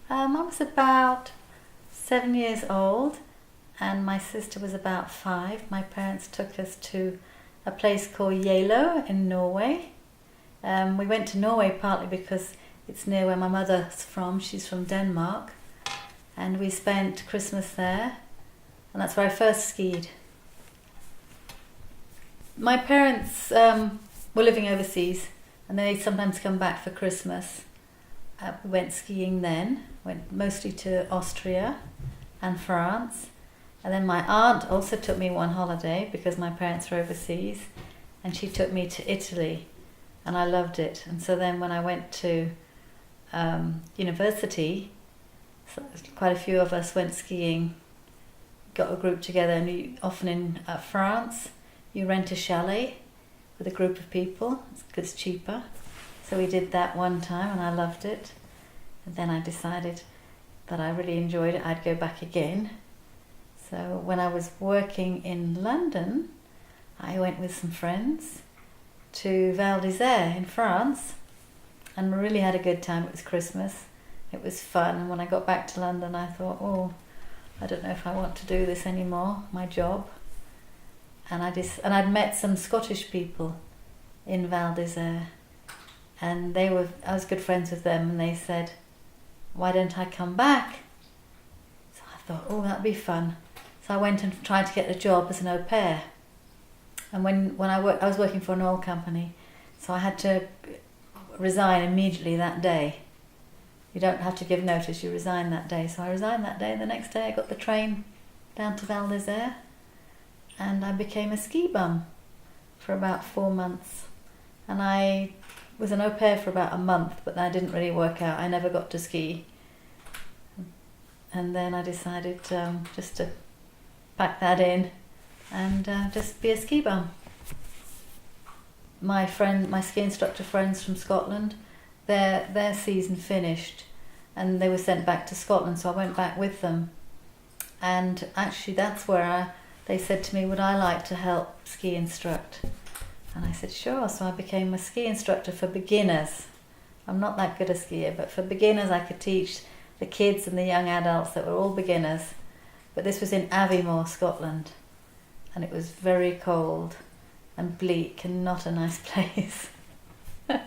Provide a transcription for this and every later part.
I was about 7 years old and my sister was about 5. My parents took us to a place called Yalo in Norway. We went to Norway partly because it's near where my mother's from. She's from Denmark. And we spent Christmas there. And that's where I first skied. My parents were living overseas and they'd sometimes come back for Christmas. We went skiing then, went mostly to Austria and France. And then my aunt also took me one holiday because my parents were overseas, and she took me to Italy and I loved it. And so then when I went to university, so quite a few of us went skiing, got a group together, and often in France you rent a chalet with a group of people because it's cheaper. So we did that one time and I loved it. And then I decided that I really enjoyed it, I'd go back again. So when I was working in London, I went with some friends to Val d'Isère in France and really had a good time. It was Christmas, it was fun. And when I got back to London I thought, oh, I don't know if I want to do this anymore, my job. And I'd met some Scottish people in Val d'Isère, and I was good friends with them, and they said, why don't I come back? So I thought, oh, that'd be fun. So I went and tried to get a job as an au pair. And when I was working for an oil company, so I had to resign immediately that day. You don't have to give notice, you resign that day. So I resigned that day, and the next day I got the train down to Val d'Isère, and I became a ski bum for about 4 months. And I was an au pair for about a month, but that didn't really work out. I never got to ski. And then I decided just to pack that in and just be a ski bum. My ski instructor friends from Scotland, their season finished and they were sent back to Scotland, so I went back with them. And actually that's where they said to me, would I like to help ski instruct? And I said, sure. So I became a ski instructor for beginners. I'm not that good a skier, but for beginners I could teach the kids and the young adults that were all beginners. But this was in Aviemore, Scotland, and it was very cold and bleak and not a nice place. It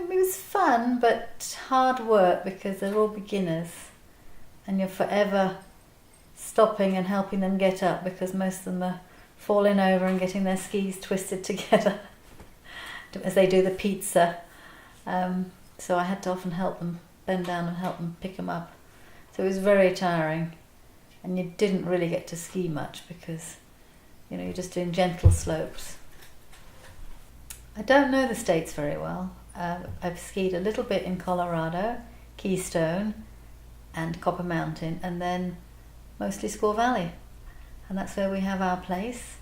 was fun, but hard work because they're all beginners and you're forever stopping and helping them get up because most of them are falling over and getting their skis twisted together as they do the pizza. So I had to often help them bend down and help them pick them up. So it was very tiring, and you didn't really get to ski much because you're just doing gentle slopes. I don't know the States very well. I've skied a little bit in Colorado, Keystone and Copper Mountain, and then mostly Squaw Valley. And that's where we have our place.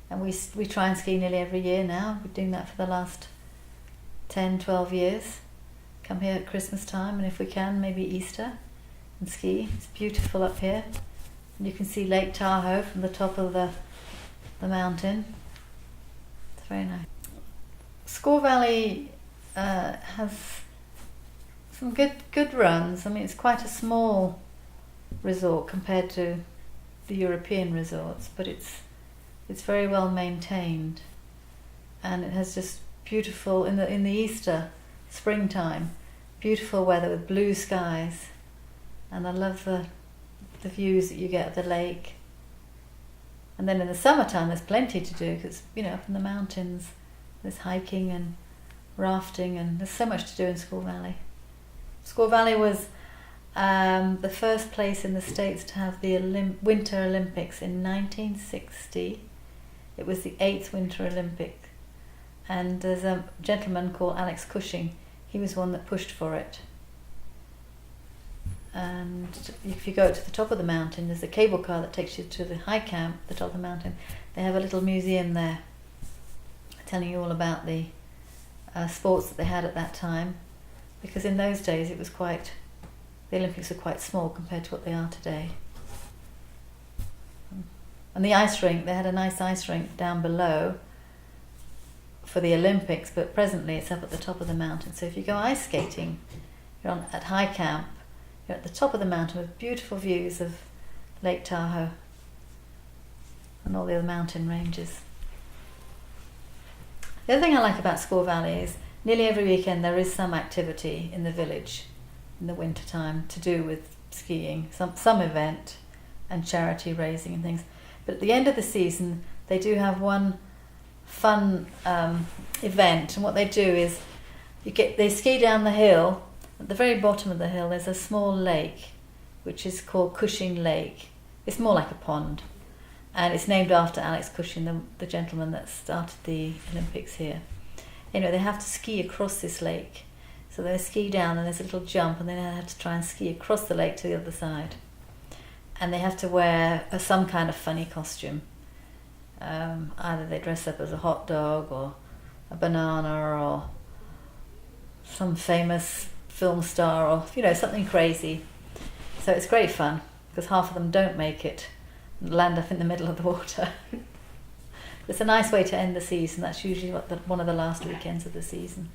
And we try and ski nearly every year now. We're doing that for the last 10, 12 years. Come here at Christmas time, and if we can, maybe Easter, and ski. It's beautiful up here. And you can see Lake Tahoe from the top of the mountain. It's very nice. Squaw Valley has some good runs. I mean, it's quite a small resort compared to the European resorts, but it's very well maintained, and it has just beautiful in the Easter springtime, beautiful weather with blue skies, and I love the views that you get of the lake. And then in the summertime there's plenty to do because up in the mountains there's hiking and rafting, and there's so much to do in Squaw Valley. Squaw Valley was the first place in the States to have the Winter Olympics in 1960. It was the 8th Winter Olympic, and there's a gentleman called Alex Cushing. He was one that pushed for it. And if you go to the top of the mountain, there's a cable car that takes you to the high camp at the top of the mountain. They have a little museum there telling you all about the sports that they had at that time, because in those days the Olympics were quite small compared to what they are today. And the ice rink, they had a nice ice rink down below for the Olympics, but presently it's up at the top of the mountain. So if you go ice skating, You're at high camp. You're at the top of the mountain with beautiful views of Lake Tahoe and all the other mountain ranges. The other thing I like about Squaw Valley is nearly every weekend there is some activity in the village in the winter time to do with skiing, some event and charity raising and things. But at the end of the season they do have one fun event, and what they do is they ski down the hill. At the very bottom of the hill there's a small lake which is called Cushing Lake. It's more like a pond, and it's named after Alex Cushing, the gentleman that started the Olympics here. Anyway, they have to ski across this lake. So they ski down and there's a little jump, and then they have to try and ski across the lake to the other side. And they have to wear some kind of funny costume. Either they dress up as a hot dog or a banana or some famous film star or, something crazy. So it's great fun because half of them don't make it and land up in the middle of the water. It's a nice way to end the season. That's usually one of the last weekends of the season.